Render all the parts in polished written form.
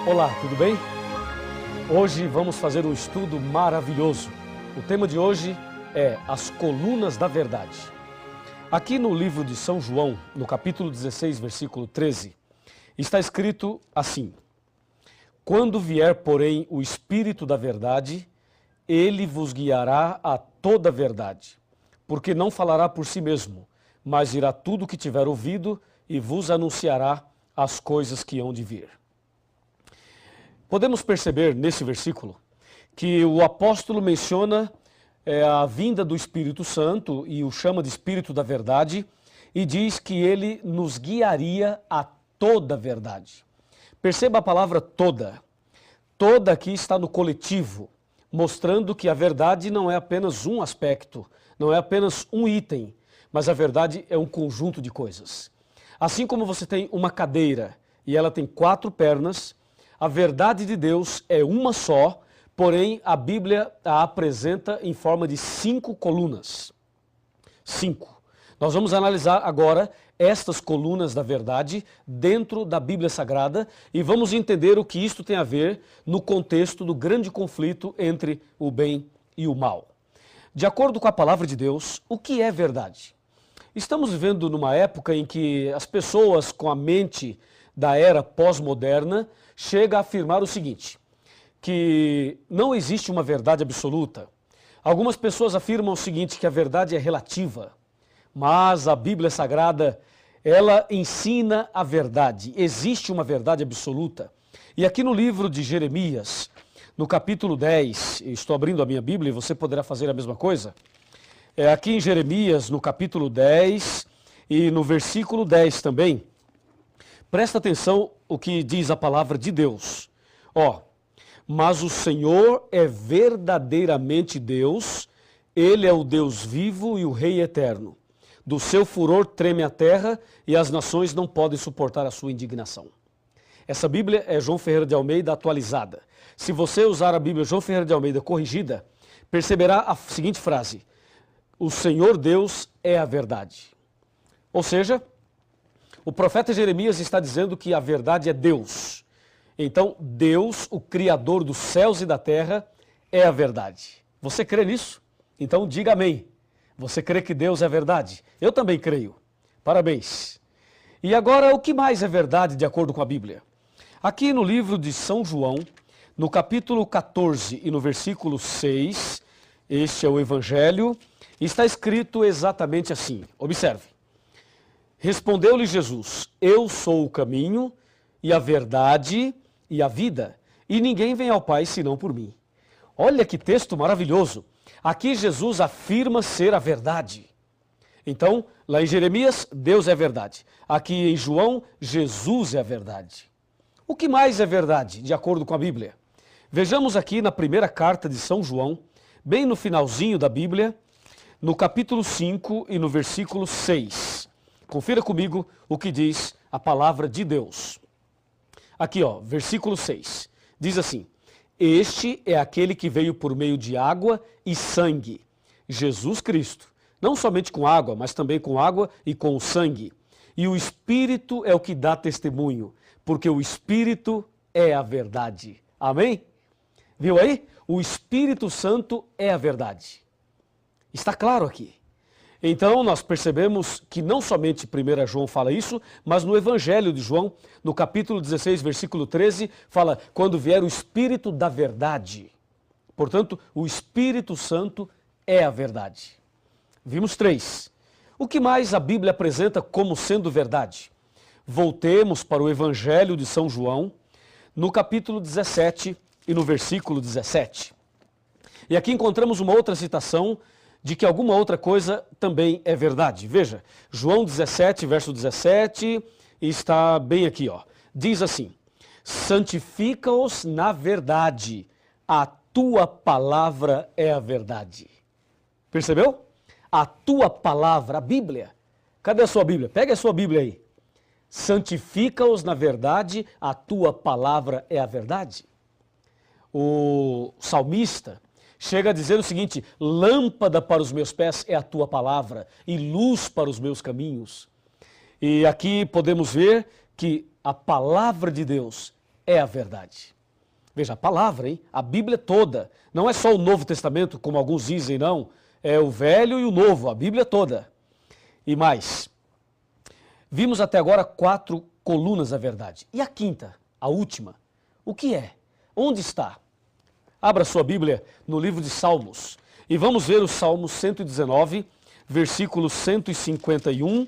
Olá, tudo bem? Hoje vamos fazer um estudo maravilhoso. O tema de hoje é as colunas da verdade. Aqui no livro de São João, no capítulo 16, versículo 13, está escrito assim: Quando vier, porém, o Espírito da verdade, ele vos guiará a toda a verdade, porque não falará por si mesmo, mas dirá tudo o que tiver ouvido e vos anunciará as coisas que hão de vir. Podemos perceber nesse versículo que o apóstolo menciona a vinda do Espírito Santo e o chama de Espírito da verdade e diz que ele nos guiaria a toda a verdade. Perceba a palavra toda. Toda aqui está no coletivo, mostrando que a verdade não é apenas um aspecto, não é apenas um item, mas a verdade é um conjunto de coisas. Assim como você tem uma cadeira e ela tem 4 pernas, a verdade de Deus é uma só, porém a Bíblia a apresenta em forma de 5 colunas. 5. Nós vamos analisar agora estas colunas da verdade dentro da Bíblia Sagrada e vamos entender o que isto tem a ver no contexto do grande conflito entre o bem e o mal. De acordo com a palavra de Deus, o que é verdade? Estamos vivendo numa época em que as pessoas com a mente da era pós-moderna chegam a afirmar o seguinte, que não existe uma verdade absoluta. Algumas pessoas afirmam o seguinte, que a verdade é relativa, mas a Bíblia Sagrada, ela ensina a verdade. Existe uma verdade absoluta. E aqui no livro de Jeremias, no capítulo 10, estou abrindo a minha Bíblia e você poderá fazer a mesma coisa. Aqui em Jeremias, no capítulo 10 e no versículo 10 também, presta atenção o que diz a palavra de Deus. Mas o Senhor é verdadeiramente Deus, Ele é o Deus vivo e o Rei eterno. Do seu furor treme a terra e as nações não podem suportar a sua indignação. Essa Bíblia é João Ferreira de Almeida atualizada. Se você usar a Bíblia João Ferreira de Almeida corrigida, perceberá a seguinte frase: o Senhor Deus é a verdade. Ou seja, o profeta Jeremias está dizendo que a verdade é Deus. Então, Deus, o Criador dos céus e da terra, é a verdade. Você crê nisso? Então, diga amém. Você crê que Deus é verdade? Eu também creio. Parabéns. E agora, o que mais é verdade de acordo com a Bíblia? Aqui no livro de São João, no capítulo 14 e no versículo 6, este é o Evangelho, está escrito exatamente assim. Observe. Respondeu-lhe Jesus: Eu sou o caminho e a verdade e a vida, e ninguém vem ao Pai senão por mim. Olha que texto maravilhoso. Aqui Jesus afirma ser a verdade. Então, lá em Jeremias, Deus é a verdade. Aqui em João, Jesus é a verdade. O que mais é verdade, de acordo com a Bíblia? Vejamos aqui na primeira carta de São João, bem no finalzinho da Bíblia, no capítulo 5 e no versículo 6. Confira comigo o que diz a palavra de Deus. Aqui, versículo 6. Diz assim: Este é aquele que veio por meio de água e sangue, Jesus Cristo. Não somente com água, mas também com água e com o sangue. E o Espírito é o que dá testemunho, porque o Espírito é a verdade. Amém? Viu aí? O Espírito Santo é a verdade. Está claro aqui. Então nós percebemos que não somente 1 João fala isso, mas no Evangelho de João, no capítulo 16, versículo 13, fala: quando vier o Espírito da verdade. Portanto, o Espírito Santo é a verdade. Vimos 3. O que mais a Bíblia apresenta como sendo verdade? Voltemos para o Evangelho de São João, no capítulo 17 e no versículo 17. E aqui encontramos uma outra citação de que alguma outra coisa também é verdade. Veja, João 17, verso 17, está bem aqui, Diz assim: santifica-os na verdade, a tua palavra é a verdade. Percebeu? A tua palavra, a Bíblia. Cadê a sua Bíblia? Pega a sua Bíblia aí. Santifica-os na verdade, a tua palavra é a verdade. O salmista chega a dizer o seguinte: lâmpada para os meus pés é a tua palavra e luz para os meus caminhos. E aqui podemos ver que a palavra de Deus é a verdade. Veja, a palavra, hein? A Bíblia toda. Não é só o Novo Testamento, como alguns dizem, não. É o Velho e o Novo, a Bíblia toda. E mais, vimos até agora 4 colunas da verdade. E a quinta, a última, o que é? Onde está? Abra sua Bíblia no livro de Salmos e vamos ver o Salmo 119, versículo 151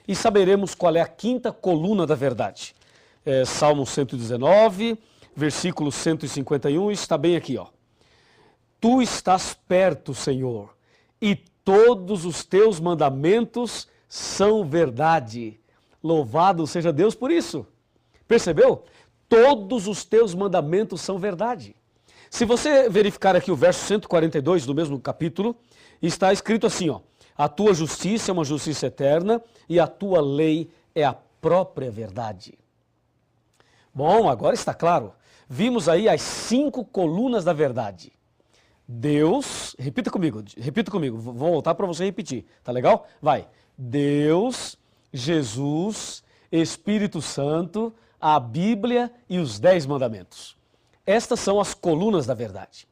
e saberemos qual é a quinta coluna da verdade. Salmo 119, versículo 151, está bem aqui, ó. Tu estás perto, Senhor, e todos os teus mandamentos são verdade. Louvado seja Deus por isso. Percebeu? Todos os teus mandamentos são verdade. Se você verificar aqui o verso 142 do mesmo capítulo, está escrito assim, ó: a tua justiça é uma justiça eterna e a tua lei é a própria verdade. Bom, agora está claro. Vimos aí as 5 colunas da verdade. Deus, repita comigo, vou voltar para você repetir, tá legal? Vai. Deus, Jesus, Espírito Santo, a Bíblia e os 10 mandamentos. Estas são as colunas da verdade.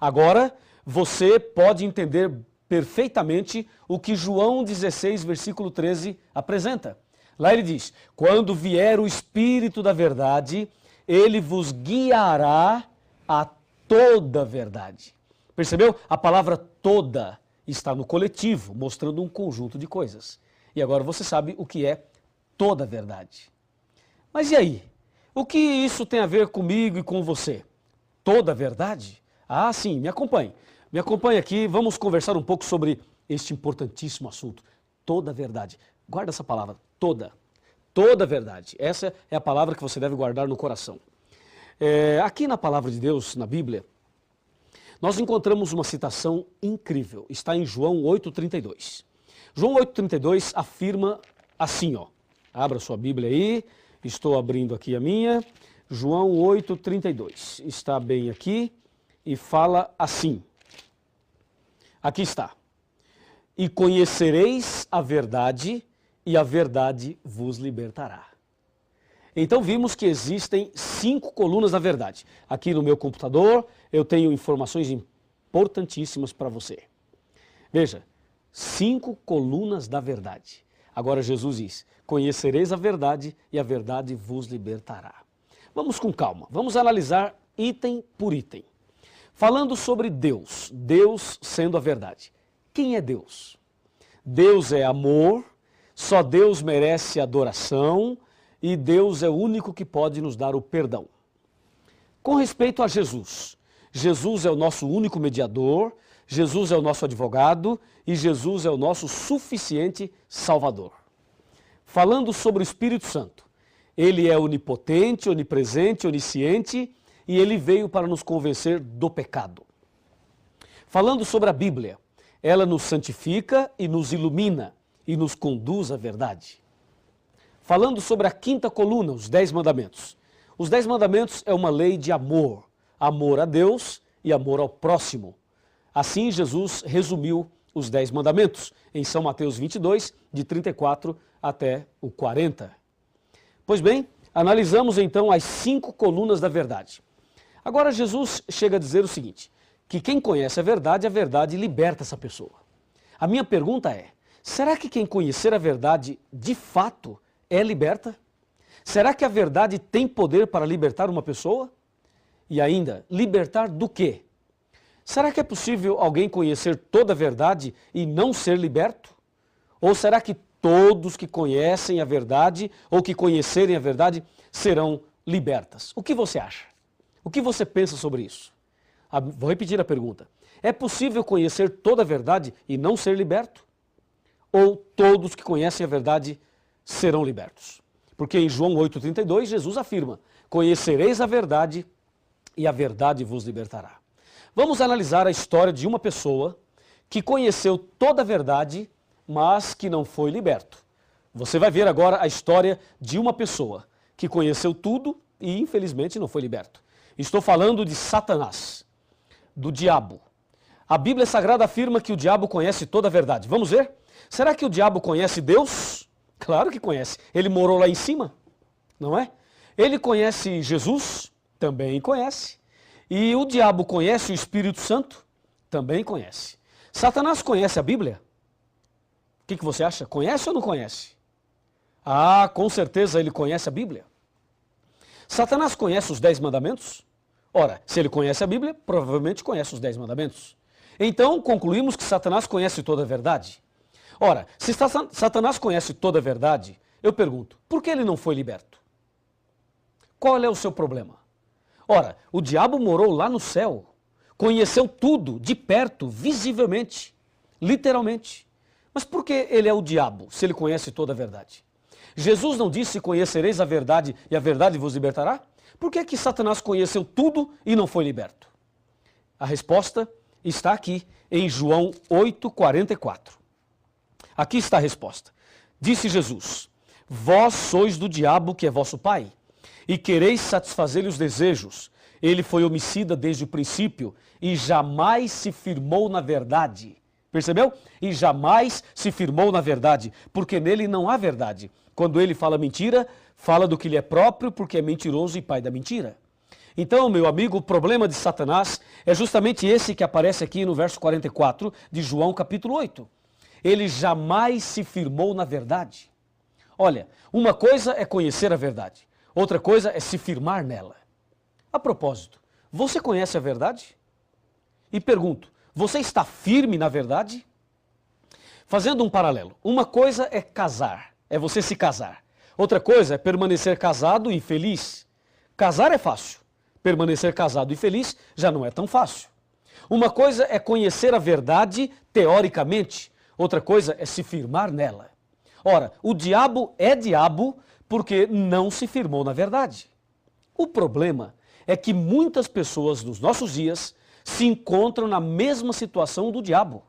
Agora, você pode entender perfeitamente o que João 16, versículo 13 apresenta. Lá ele diz: quando vier o Espírito da verdade, ele vos guiará a toda a verdade. Percebeu? A palavra toda está no coletivo, mostrando um conjunto de coisas. E agora você sabe o que é toda a verdade. Mas e aí? O que isso tem a ver comigo e com você? Toda a verdade? Ah, sim, me acompanhe. Me acompanhe aqui, vamos conversar um pouco sobre este importantíssimo assunto. Toda a verdade. Guarda essa palavra, toda. Toda a verdade. Essa é a palavra que você deve guardar no coração. Aqui na palavra de Deus, na Bíblia, nós encontramos uma citação incrível. Está em João 8,32. João 8,32 afirma assim, ó. Abra sua Bíblia aí. Estou abrindo aqui a minha. João 8,32. Está bem aqui e fala assim. Aqui está. E conhecereis a verdade, e a verdade vos libertará. Então vimos que existem 5 colunas da verdade. Aqui no meu computador eu tenho informações importantíssimas para você. Veja, 5 colunas da verdade. Agora Jesus diz: conhecereis a verdade e a verdade vos libertará. Vamos com calma, vamos analisar item por item. Falando sobre Deus, Deus sendo a verdade. Quem é Deus? Deus é amor, só Deus merece adoração e Deus é o único que pode nos dar o perdão. Com respeito a Jesus, Jesus é o nosso único mediador, Jesus é o nosso advogado e Jesus é o nosso suficiente Salvador. Falando sobre o Espírito Santo, ele é onipotente, onipresente, onisciente e ele veio para nos convencer do pecado. Falando sobre a Bíblia, ela nos santifica e nos ilumina e nos conduz à verdade. Falando sobre a quinta coluna, os 10 mandamentos. Os 10 mandamentos é uma lei de amor. Amor a Deus e amor ao próximo. Assim Jesus resumiu os 10 mandamentos em São Mateus 22, de 34 até o 40. Pois bem, analisamos então as 5 colunas da verdade. Agora Jesus chega a dizer o seguinte, que quem conhece a verdade liberta essa pessoa. A minha pergunta é, será que quem conhecer a verdade de fato é liberta? Será que a verdade tem poder para libertar uma pessoa? E ainda, libertar do quê? Será que é possível alguém conhecer toda a verdade e não ser liberto? Ou será que todos que conhecem a verdade ou que conhecerem a verdade serão libertas? O que você acha? O que você pensa sobre isso? Vou repetir a pergunta. É possível conhecer toda a verdade e não ser liberto? Ou todos que conhecem a verdade serão libertos? Porque em João 8,32 Jesus afirma, conhecereis a verdade e a verdade vos libertará. Vamos analisar a história de uma pessoa que conheceu toda a verdade, mas que não foi liberto. Você vai ver agora a história de uma pessoa que conheceu tudo e infelizmente não foi liberto. Estou falando de Satanás, do diabo. A Bíblia Sagrada afirma que o diabo conhece toda a verdade. Vamos ver? Será que o diabo conhece Deus? Claro que conhece. Ele morou lá em cima, não é? Ele conhece Jesus? Também conhece. E o diabo conhece o Espírito Santo? Também conhece. Satanás conhece a Bíblia? O que você acha? Conhece ou não conhece? Ah, com certeza ele conhece a Bíblia. Satanás conhece os 10 mandamentos? Ora, se ele conhece a Bíblia, provavelmente conhece os 10 mandamentos. Então, concluímos que Satanás conhece toda a verdade. Ora, se Satanás conhece toda a verdade, eu pergunto, por que ele não foi liberto? Qual é o seu problema? Ora, o diabo morou lá no céu, conheceu tudo de perto, visivelmente, literalmente. Mas por que ele é o diabo, se ele conhece toda a verdade? Jesus não disse, conhecereis a verdade e a verdade vos libertará? Por que que Satanás conheceu tudo e não foi liberto? A resposta está aqui em João 8,44. Aqui está a resposta. Disse Jesus, vós sois do diabo que é vosso pai, e quereis satisfazer-lhe os desejos. Ele foi homicida desde o princípio e jamais se firmou na verdade. Percebeu? E jamais se firmou na verdade, porque nele não há verdade. Quando ele fala mentira, fala do que lhe é próprio, porque é mentiroso e pai da mentira. Então, meu amigo, o problema de Satanás é justamente esse que aparece aqui no verso 44 de João capítulo 8. Ele jamais se firmou na verdade. Olha, uma coisa é conhecer a verdade, outra coisa é se firmar nela. A propósito, você conhece a verdade? E pergunto, você está firme na verdade? Fazendo um paralelo, uma coisa é casar, é você se casar. Outra coisa é permanecer casado e feliz. Casar é fácil, permanecer casado e feliz já não é tão fácil. Uma coisa é conhecer a verdade teoricamente, outra coisa é se firmar nela. Ora, o diabo é diabo porque não se firmou na verdade. O problema é que muitas pessoas nos nossos dias se encontram na mesma situação do diabo.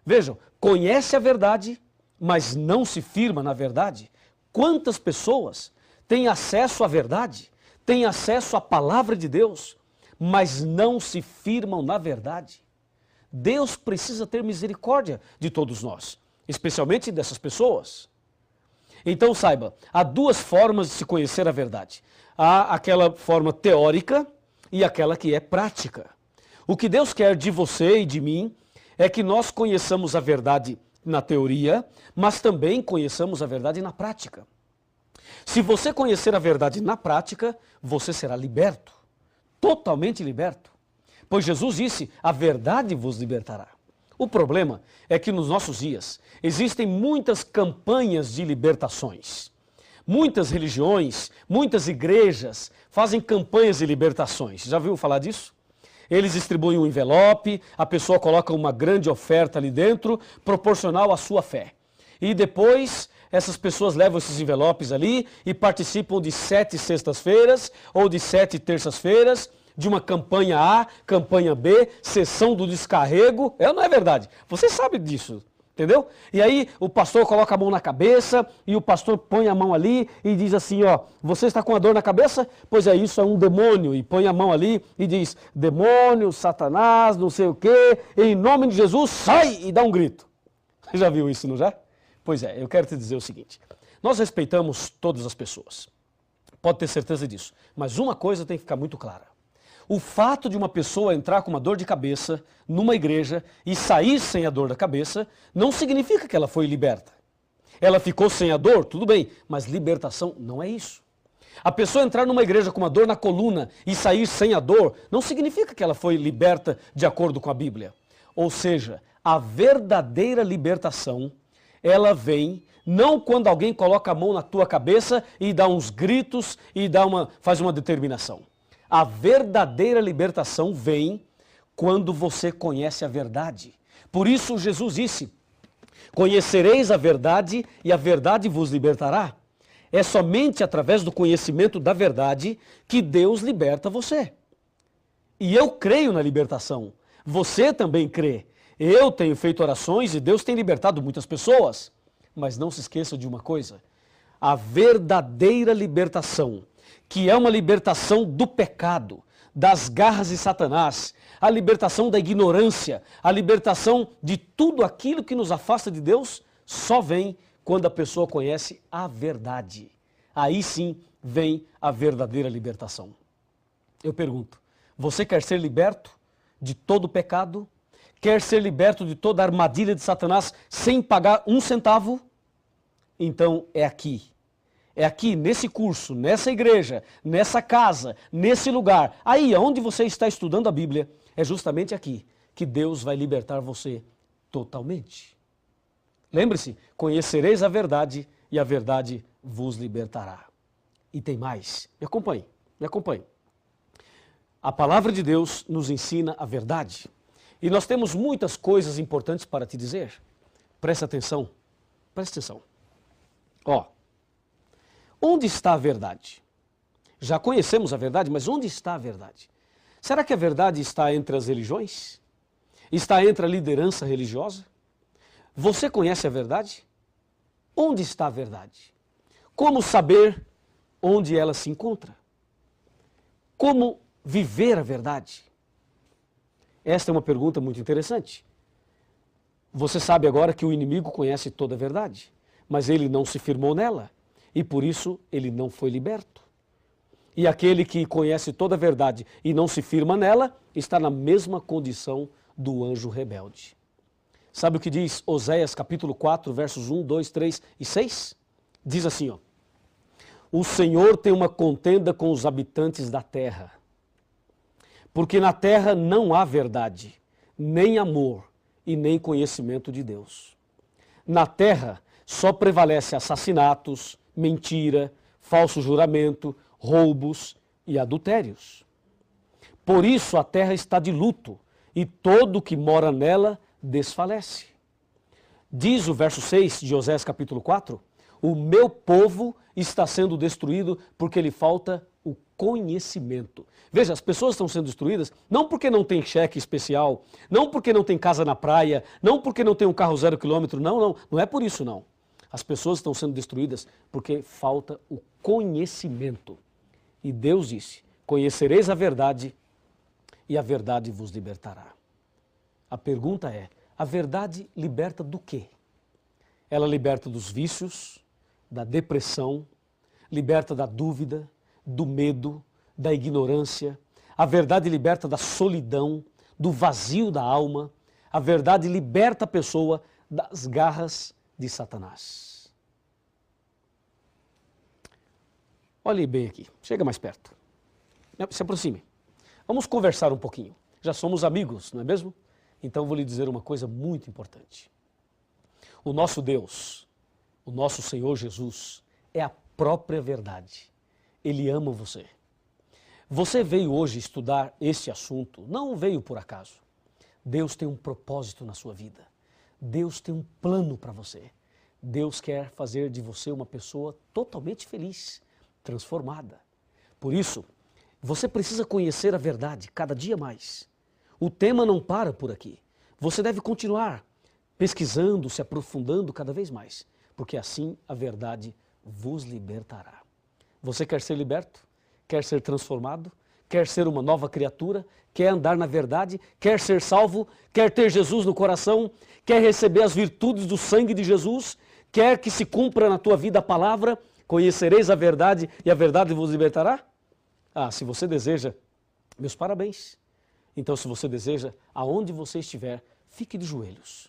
Vejam, conhece a verdade, mas não se firma na verdade. Quantas pessoas têm acesso à verdade, têm acesso à palavra de Deus, mas não se firmam na verdade? Deus precisa ter misericórdia de todos nós, especialmente dessas pessoas. Então saiba, há duas formas de se conhecer a verdade. Há aquela forma teórica e aquela que é prática. O que Deus quer de você e de mim é que nós conheçamos a verdade na teoria, mas também conheçamos a verdade na prática. Se você conhecer a verdade na prática, você será liberto, totalmente liberto. Pois Jesus disse, a verdade vos libertará. O problema é que nos nossos dias existem muitas campanhas de libertações. Muitas religiões, muitas igrejas fazem campanhas de libertações. Já ouviu falar disso? Eles distribuem um envelope, a pessoa coloca uma grande oferta ali dentro, proporcional à sua fé. E depois essas pessoas levam esses envelopes ali e participam de 7 sextas-feiras ou de 7 terças-feiras, de uma campanha A, campanha B, sessão do descarrego. É ou não é verdade? Você sabe disso, entendeu? E aí o pastor coloca a mão na cabeça e o pastor põe a mão ali e diz assim, ó, você está com a dor na cabeça? Pois é, isso é um demônio. E põe a mão ali e diz, demônio, Satanás, não sei o quê, em nome de Jesus, sai! E dá um grito. Você já viu isso, não já? Pois é, eu quero te dizer o seguinte, nós respeitamos todas as pessoas, pode ter certeza disso, mas uma coisa tem que ficar muito clara. O fato de uma pessoa entrar com uma dor de cabeça numa igreja e sair sem a dor da cabeça não significa que ela foi liberta. Ela ficou sem a dor, tudo bem, mas libertação não é isso. A pessoa entrar numa igreja com uma dor na coluna e sair sem a dor não significa que ela foi liberta de acordo com a Bíblia. Ou seja, a verdadeira libertação, ela vem não quando alguém coloca a mão na tua cabeça e dá uns gritos e faz uma determinação. A verdadeira libertação vem quando você conhece a verdade. Por isso Jesus disse, conhecereis a verdade e a verdade vos libertará. É somente através do conhecimento da verdade que Deus liberta você. E eu creio na libertação. Você também crê. Eu tenho feito orações e Deus tem libertado muitas pessoas. Mas não se esqueça de uma coisa. A verdadeira libertação, que é uma libertação do pecado, das garras de Satanás, a libertação da ignorância, a libertação de tudo aquilo que nos afasta de Deus, só vem quando a pessoa conhece a verdade. aí sim vem a verdadeira libertação. Eu pergunto, você quer ser liberto de todo pecado? Quer ser liberto de toda a armadilha de Satanás sem pagar um centavo? Então é aqui. É aqui, nesse curso, nessa igreja, nessa casa, nesse lugar, aí onde você está estudando a Bíblia, é justamente aqui que Deus vai libertar você totalmente. Lembre-se, conhecereis a verdade e a verdade vos libertará. E tem mais, me acompanhe, me acompanhe. A palavra de Deus nos ensina a verdade. E nós temos muitas coisas importantes para te dizer. Presta atenção, presta atenção. Ó, onde está a verdade? Já conhecemos a verdade, mas onde está a verdade? Será que a verdade está entre as religiões? Está entre a liderança religiosa? Você conhece a verdade? Onde está a verdade? Como saber onde ela se encontra? Como viver a verdade? Esta é uma pergunta muito interessante. Você sabe agora que o inimigo conhece toda a verdade, mas ele não se firmou nela e por isso ele não foi liberto. E aquele que conhece toda a verdade e não se firma nela está na mesma condição do anjo rebelde. Sabe o que diz Oséias capítulo 4, versos 1, 2, 3 e 6? Diz assim, ó: o Senhor tem uma contenda com os habitantes da terra, porque na terra não há verdade, nem amor e nem conhecimento de Deus. Na terra só prevalece assassinatos, mentira, falso juramento, roubos e adultérios. Por isso a terra está de luto e todo o que mora nela desfalece. Diz o verso 6 de Oséias capítulo 4, o meu povo está sendo destruído porque lhe falta o conhecimento. Veja, as pessoas estão sendo destruídas não porque não tem cheque especial, não porque não tem casa na praia, não porque não tem um carro 0 quilômetro, não é por isso não. As pessoas estão sendo destruídas porque falta o conhecimento. E Deus disse, conhecereis a verdade e a verdade vos libertará. A pergunta é, a verdade liberta do quê? Ela liberta dos vícios, da depressão, liberta da dúvida, do medo, da ignorância. A verdade liberta da solidão, do vazio da alma. A verdade liberta a pessoa das garras de Satanás. Olhe bem aqui, chega mais perto. Se aproxime. Vamos conversar um pouquinho. Já somos amigos, não é mesmo? Então vou lhe dizer uma coisa muito importante. O nosso Deus, o nosso Senhor Jesus, é a própria verdade. Ele ama você. Você veio hoje estudar este assunto, não veio por acaso. Deus tem um propósito na sua vida. Deus tem um plano para você. Deus quer fazer de você uma pessoa totalmente feliz, transformada. Por isso, você precisa conhecer a verdade cada dia mais. O tema não para por aqui. Você deve continuar pesquisando, se aprofundando cada vez mais, porque assim a verdade vos libertará. Você quer ser liberto? Quer ser transformado? Quer ser uma nova criatura? Quer andar na verdade? Quer ser salvo? Quer ter Jesus no coração? Quer receber as virtudes do sangue de Jesus? Quer que se cumpra na tua vida a palavra? Conhecereis a verdade e a verdade vos libertará? Ah, se você deseja, meus parabéns. Então, se você deseja, aonde você estiver, fique de joelhos.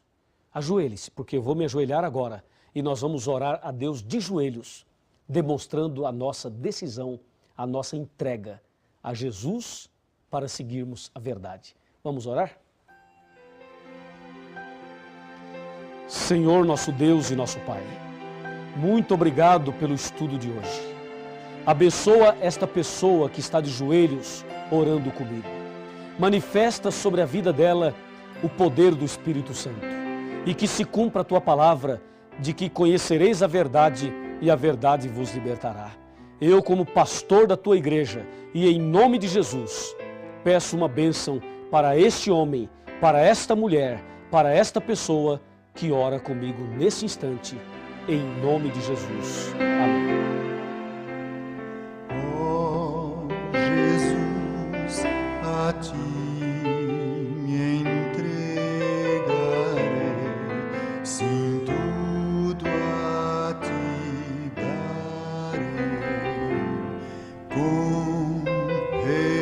Ajoelhe-se, porque eu vou me ajoelhar agora e nós vamos orar a Deus de joelhos, demonstrando a nossa decisão, a nossa entrega a Jesus para seguirmos a verdade. Vamos orar? Senhor, nosso Deus e nosso Pai, muito obrigado pelo estudo de hoje. Abençoa esta pessoa que está de joelhos orando comigo. Manifesta sobre a vida dela o poder do Espírito Santo e que se cumpra a tua palavra de que conhecereis a verdade e a verdade vos libertará. Eu, como pastor da tua igreja e em nome de Jesus, peço uma bênção para este homem, para esta mulher, para esta pessoa que ora comigo nesse instante, em nome de Jesus. Amém. Oh, Jesus, a ti me entregarei, sim, tudo a ti darei. com